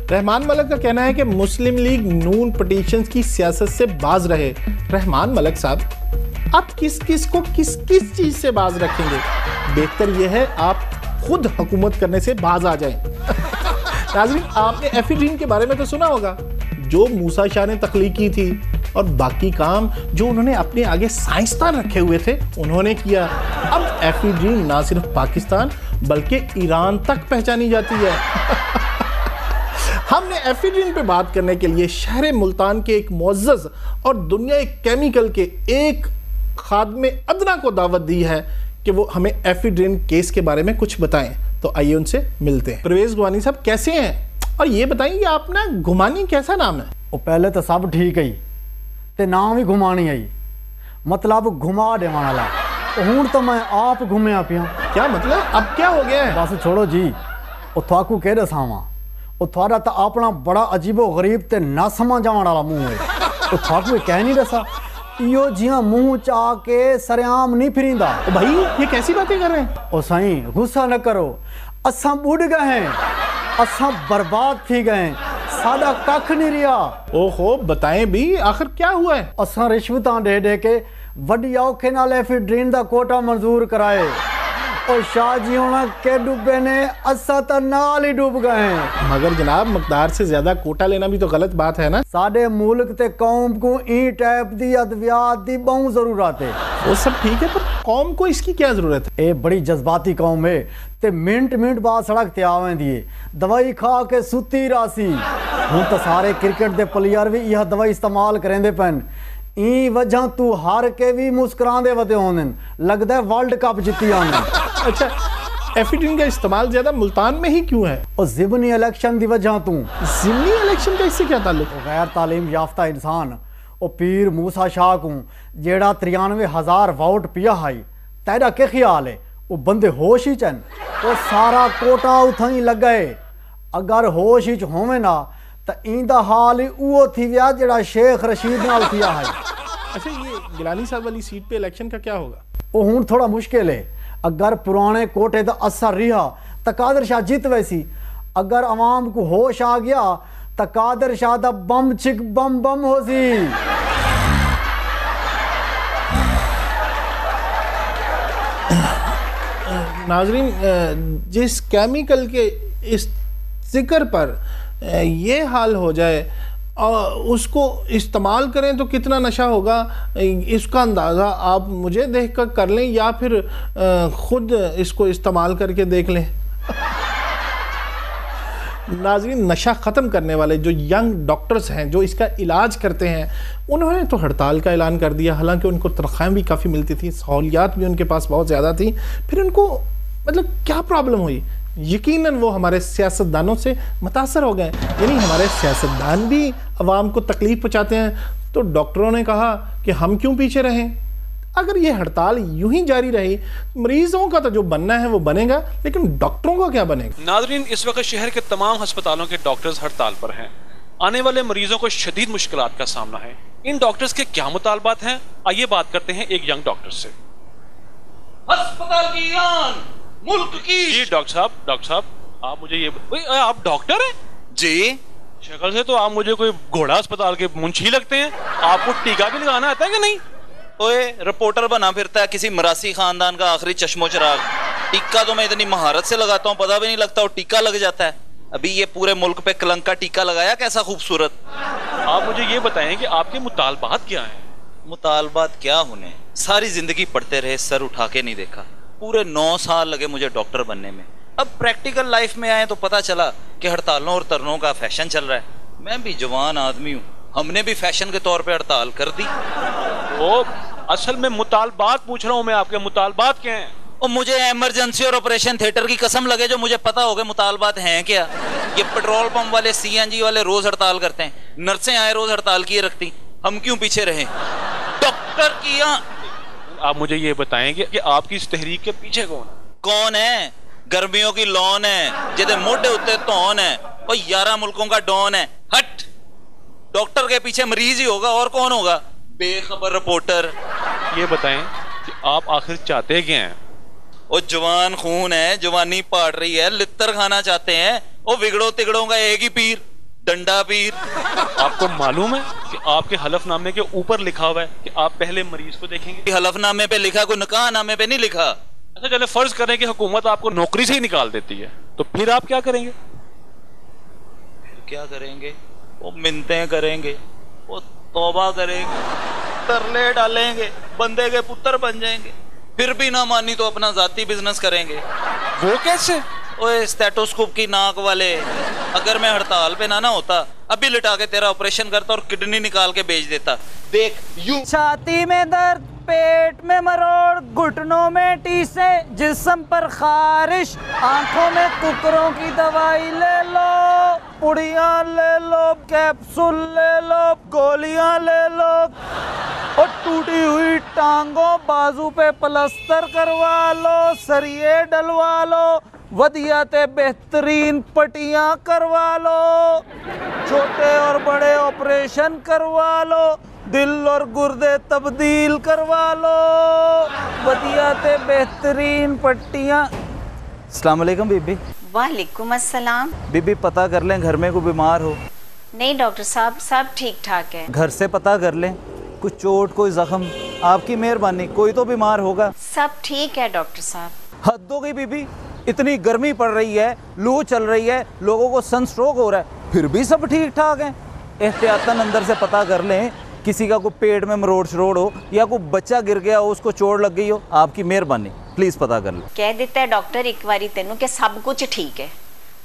रहमान मलिक का कहना है कि मुस्लिम लीग नून पिटीशंस की सियासत से बाज रहे। रहमान मलिक साहब, आप किस किस को किस किस चीज से बाज रखेंगे? बेहतर यह है आप खुद हुकूमत करने से बाज आ जाएं। नाज़रीन, आपने एफिड्रीन के बारे में तो सुना होगा, जो मूसा शाह ने तख्लीक की थी, और बाकी काम जो उन्होंने अपने आगे साइंसदान रखे हुए थे उन्होंने किया। अब एफिड्रीन ना सिर्फ पाकिस्तान बल्कि ईरान तक पहचानी जाती है। हमने एफिड्रीन पे बात करने के लिए शहर मुल्तान के एक मुअज़्ज़ज़ और दुनिया केमिकल के एक खादमे अदना को दावत दी है कि वो हमें एफिड्रीन केस के बारे में कुछ बताएं। तो आइए उनसे मिलते हैं। परवेज़ गुमानी साहब, कैसे हैं? और ये बताइए आप ना, गुमानी कैसा नाम है? वो पहले तो सब ठीक है ते नाम ही घुमानी आई, मतलब घुमा दे वाला। हूँ तो मैं आप घूमया पिया। क्या मतलब? अब क्या हो गया है? बस छोड़ो जी, वो थाकू कह दसावा, वो थारा तो अपना बड़ा अजीबो गरीब ते ना समझ आने वाला मुंह है। वो थाकू कह नहीं दसा, इो जिया मुंह चा के सरेआम नहीं फिरींदा। भाई ये कैसी बातें कर रहे हैं? ओ साईं, गुस्सा न करो, असा बुढ़ गए हैं, असा बर्बाद थी गए, सादा कख नहीं रिया। ओहो, बताएं भी, आखिर क्या हुआ है? असा रिश्वतां दे दे के वड्डी औखे नाल एफिड्रीन दा कोटा मंजूर कराए, और शाह जी होना के डूबे ने, असा तो नाल ही डूब गए हैं। मगर जनाब, मकदार से ज्यादा कोटा लेना भी तो गलत बात है ना। साडे मुल्क ते कौम को ई टाइप दी अद्वियात दी बहुत जरूरत है। वो सब ठीक है, पर कौम को इसकी क्या जरूरत है? ए बड़ी जज्बाती कौम है, ते मिनट मिनट बाद सड़क ते आवें दिए, दवाई खा के सुती रासी। हूं तो सारे क्रिकेट दे प्लेयर भी यह दवाई इस्तेमाल करेंदे पन। ई वजह तू हार के भी मुस्कुरांदे वदे होंदन, लगदा है वर्ल्ड कप जीती आने। अच्छा, एफिड्रीन का इस्तेमाल ज्यादा मुल्तान में ही क्यों है? और ज़िमनी इलेक्शन दी वजह तू। ज़िमनी इलेक्शन का इससे क्या ताल्लुक? गैर तालीम याफ्ता इंसान ओ पीर मूसा शाह को जेड़ा 93,000 वोट पिया हाई, तेरा के ख्याल है वो बंदे होश ही चन? वो सारा कोटा उथा ही लग गए। अगर होश ही होवे ना तो इंदा हाल ही वो थी व्या जेड़ा शेख रशीद नाल थिया है। अच्छा, ये गिलानी साहब वाली सीट पे इलेक्शन का क्या होगा? वो हुण थोड़ा मुश्किल है। अगर पुराने कोटे दा असर रिहा तो कादर शाह जीत वैसी। अगर अवाम को होश आ गया तो कादर शाह दा बम छिक बम बम हो सी। नाजरीन, जिस केमिकल के इस जिक्र पर ये हाल हो जाए और उसको इस्तेमाल करें तो कितना नशा होगा, इसका अंदाज़ा आप मुझे देखकर कर लें या फिर खुद इसको इस्तेमाल करके देख लें। नाज़रीन, नशा ख़त्म करने वाले जो यंग डॉक्टर्स हैं, जो इसका इलाज करते हैं, उन्होंने तो हड़ताल का ऐलान कर दिया। हालांकि उनको तनख्वाहें भी काफ़ी मिलती थी, सहूलियात भी उनके पास बहुत ज़्यादा थी। फिर उनको मतलब क्या प्रॉब्लम हुई? यकीनन वो हमारे सियासतदानों से मुतासर हो गए। यानी हमारे सियासतदान भी अवाम को तकलीफ पहुँचाते हैं, तो डॉक्टरों ने कहा कि हम क्यों पीछे रहें। अगर ये हड़ताल यूं ही जारी रही, मरीजों का तो जो बनना है वो बनेगा, लेकिन डॉक्टरों का क्या बनेगा? नाज़रीन, इस वक्त शहर के तमाम अस्पतालों के डॉक्टर्स हड़ताल पर हैं। आने वाले मरीजों को शदीद मुश्किलात का सामना है। इन डॉक्टर्स के क्या मुतालबात हैं, आइए बात करते हैं एक यंग डॉक्टर से। अस्पताल की आन, मुल्क की। जी डॉक्टर साहब, आप मुझे ये, आप डॉक्टर हैं? जी। शक्ल से तो आप मुझे कोई घोड़ा अस्पताल के मुंशी लगते हैं। आपको टीका भी लगाना आता है कि नहीं? ओए, रिपोर्टर बना फिरता है किसी मरासी खानदान का आखिरी चश्मो चिराग। टीका तो मैं इतनी महारत से लगाता हूँ, पता भी नहीं लगता वो टीका लग जाता है। अभी ये पूरे मुल्क पे कलंक का टीका लगाया, कैसा खूबसूरत। आप मुझे ये बताएं कि आपके मुतालबात क्या हैं? मुतालबात क्या होने, सारी जिंदगी पढ़ते रहे, सर उठा के नहीं देखा। पूरे 9 साल लगे मुझे डॉक्टर बनने में। अब प्रैक्टिकल लाइफ में आए तो पता चला कि हड़तालों और तरनों का फैशन चल रहा है। मैं भी जवान आदमी हूँ, हमने भी फैशन के तौर पे हड़ताल कर दी। ओ, असल में मुतालबात पूछ रहा हूँ मैं, आपके मुतालबात क्या हैं? और मुझे इमरजेंसी और ऑपरेशन थिएटर की कसम लगे जो मुझे पता हो गए मुतालबात हैं क्या। ये पेट्रोल पंप वाले, CNG वाले रोज हड़ताल करते हैं, नर्सें आए रोज हड़ताल किए रखती, हम क्यों पीछे रहे? डॉक्टर की आप मुझे ये बताएं कि आपकी इस तहरीक के पीछे कौन है? गर्मियों की लॉन है, जिदे मोटे उत्ते तौन है, और 11 मुल्कों का डॉन है। हट, डॉक्टर के पीछे मरीज ही होगा, और कौन होगा? बेखबर रिपोर्टर। ये बताएं कि आप आखिर चाहते क्या हैं? वो जवान खून है, जवानी पाट रही है, लित्तर खाना चाहते हैं। वो बिगड़ो तिगड़ों का एक ही पीर, डंडा पीर। आपको मालूम है कि आपके हलफनामे के ऊपर लिखा हुआ है कि आप पहले मरीज को देखेंगे? हलफनामे पे लिखा, कोई निकाहनामे पे नहीं लिखा। अच्छा चले फर्ज करें कि हुकूमत आपको नौकरी से ही निकाल देती है, तो फिर आप क्या करेंगे? फिर क्या करेंगे? वो मिन्नतें करेंगे, वो तौबा करेंगे, तरले डालेंगे, बंदे के पुत्र बन जाएंगे। फिर भी ना मानी तो अपना जाती बिजनेस करेंगे। वो कैसे? ओए स्टेटोस्कोप की नाक वाले, अगर मैं हड़ताल पे ना होता अभी लिटा के तेरा ऑपरेशन करता और किडनी निकाल के बेच देता। देख यूं। छाती में दर्द, पेट में मरोड़, घुटनों में टीसे, जिस्म पर खारिश, आंखों में कुकरों की दवाई ले लो, पुड़ियां ले लो, कैप्सूल ले लो, गोलियां ले लो, और टूटी हुई टांगों बाजू पे प्लास्टर करवा लो, सरिये डलवा लो, वदियाते बेहतरीन पट्टियां करवा लो, छोटे और बड़े ऑपरेशन करवा लो, दिल और गुर्दे तब्दील करवा लो, वदियाते बेहतरीन पट्टियां। अस्सलाम वालेकुम बीबी। वालेकुम अस्सलाम। बीबी पता कर लें घर में कोई बीमार हो? नहीं डॉक्टर साहब, सब ठीक ठाक है। घर से पता कर लें, कुछ चोट कोई जख्म, आपकी मेहरबानी, कोई तो बीमार होगा। सब ठीक है डॉक्टर साहब। हद हो गई बीबी, इतनी गर्मी पड़ रही है, लू चल रही है, लोगों को सनस्ट्रोक हो रहा है, फिर भी सब ठीक ठाक है। एहतियातन अंदर से पता कर लें, किसी का कोई पेट में मरोड़ शरोड़ हो या कोई बच्चा गिर गया हो, उसको चोट लग गई हो, आपकी मेहरबानी प्लीज पता कर लें। कह देता है डॉक्टर एक बारी तेनू कि सब कुछ ठीक है,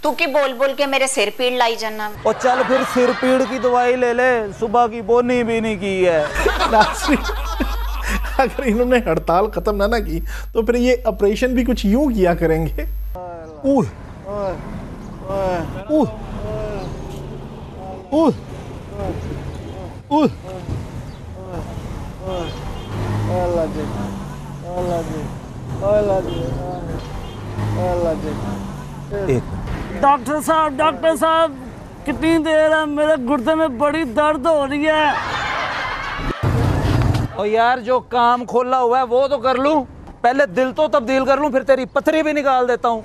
तू की बोल बोल के मेरे सिर पीड़ लाई जाना। और चल फिर सिर पीड़ की दवाई ले ले, सुबह की बोनी भी नहीं की है। अगर इन्होंने हड़ताल खत्म ना की तो फिर ये ऑपरेशन भी कुछ यूं किया करेंगे। डॉक्टर साहब कितनी देर है, मेरे गुर्दे में बड़ी दर्द हो रही है। और यार जो काम खोला हुआ है वो तो कर लूं, पहले दिल तो तब्दील कर लूं, फिर तेरी पथरी भी निकाल देता हूं।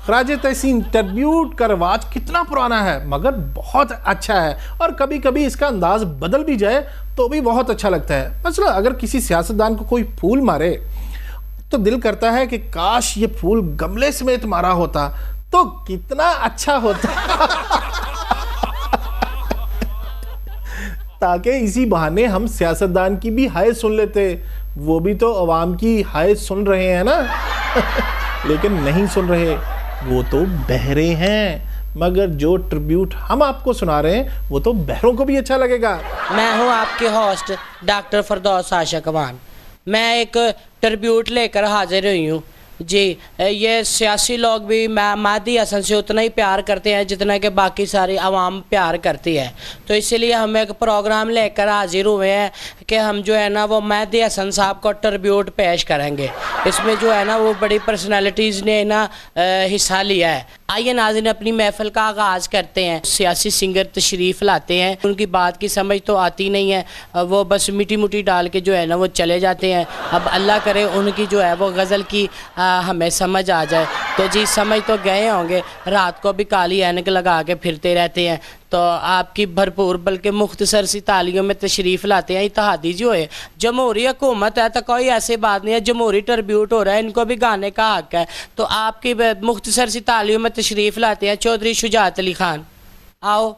खराज तहसीन ट्रिब्यूट का रवाज कितना पुराना है मगर बहुत अच्छा है, और कभी कभी इसका अंदाज बदल भी जाए तो भी बहुत अच्छा लगता है। मसला अगर किसी सियासतदान को कोई फूल मारे तो दिल करता है कि काश ये फूल गमले समेत मारा होता तो कितना अच्छा होता। ताकि इसी बहाने हम सियासतदान की भी हाय सुन लेते, वो भी तो अवाम की हाय सुन रहे हैं ना। लेकिन नहीं सुन रहे, वो तो बहरे हैं। मगर जो ट्रिब्यूट हम आपको सुना रहे हैं वो तो बहरों को भी अच्छा लगेगा। मैं हूं आपके होस्ट डॉक्टर फरदौस आशिक अवान। मैं एक ट्रिब्यूट लेकर हाजिर हुई हूँ जी। ये सियासी लोग भी मादी हसन से उतना ही प्यार करते हैं जितना कि बाकी सारी आवाम प्यार करती है, तो इसीलिए हम एक प्रोग्राम लेकर हाजिर हुए हैं कि हम जो है ना वो मेहदी हसन साहब को ट्रिब्यूट पेश करेंगे। इसमें जो है ना वो बड़ी पर्सनालिटीज़ ने ना हिस्सा लिया है। आइए नाज़रीन अपनी महफिल का आगाज़ करते हैं। सियासी सिंगर तशरीफ़ लाते हैं, उनकी बात की समझ तो आती नहीं है, वो बस मिट्टी मुट्टी डाल के जो है ना वो चले जाते हैं। अब अल्लाह करे उनकी जो है वो गज़ल की हमें समझ आ जाए। तो जी समझ तो गए होंगे, रात को भी काली ऐनक लगा के फिरते रहते हैं, तो आपकी भरपूर बल्कि मुख्तसर सी तालियों में तशरीफ़ लाते हैं। इत्तेहादी जो है जमहूरी हुकूमत है तो कोई ऐसी बात नहीं है, जमहूरी ट्रिब्यूट हो रहा है, इनको भी गाने का हक है। तो आपकी मुख्तसर सी तालियों में तशरीफ़ लाते हैं चौधरी शुजात अली खान। आओ।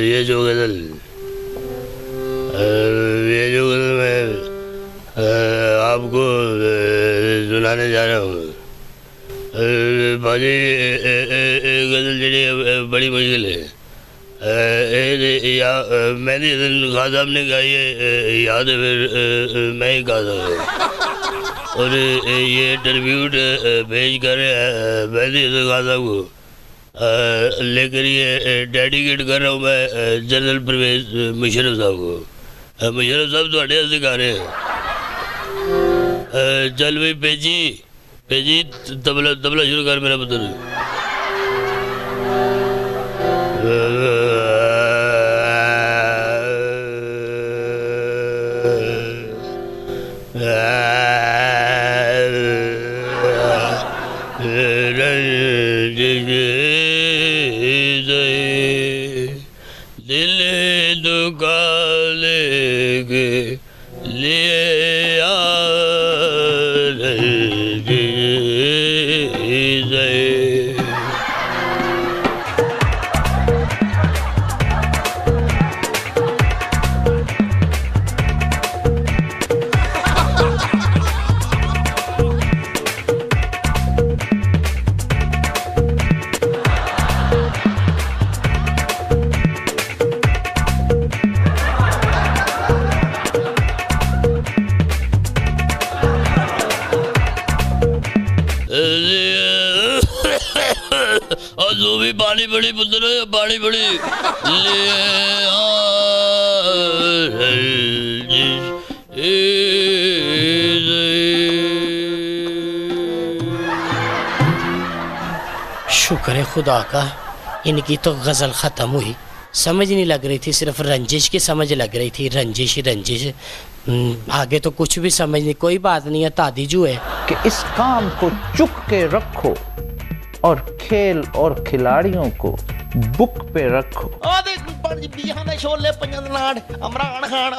ये जो गज़ल मैं आपको सुनाने जा रहा हूँ भाजी, गज़ल जी बड़ी मुश्किल है। मेहदी हसन खान साहब ने कहा ये याद है, फिर मैं ही गा सकता। और ये ट्रिब्यूट भेज कर मेहदी हसन खान साहब को लेकर ये डेडिकेट कर रहा हूँ मैं जनरल परवेज मुशर्रफ साहब को। मुशर्रफ साहब तो अड्डे से गा रहे हैं। चल भाई पेजी तबला शुरू कर मेरा पुत्र। दुकाले के लिए आ रही है। जो भी पानी बड़ी पुत्र पानी बड़ी ले शुक्र है खुदा का, इनकी तो गज़ल ख़त्म हुई। समझ नहीं लग रही थी, सिर्फ रंजिश की समझ लग रही थी, रंजिश रंजिश। आगे तो कुछ भी समझ नहीं। कोई बात नहीं है, तादीजू है कि इस काम को चुक के रखो और खेल और खिलाड़ियों को बुक पे रखो। छोले पंजाब नाड़, इमरान खान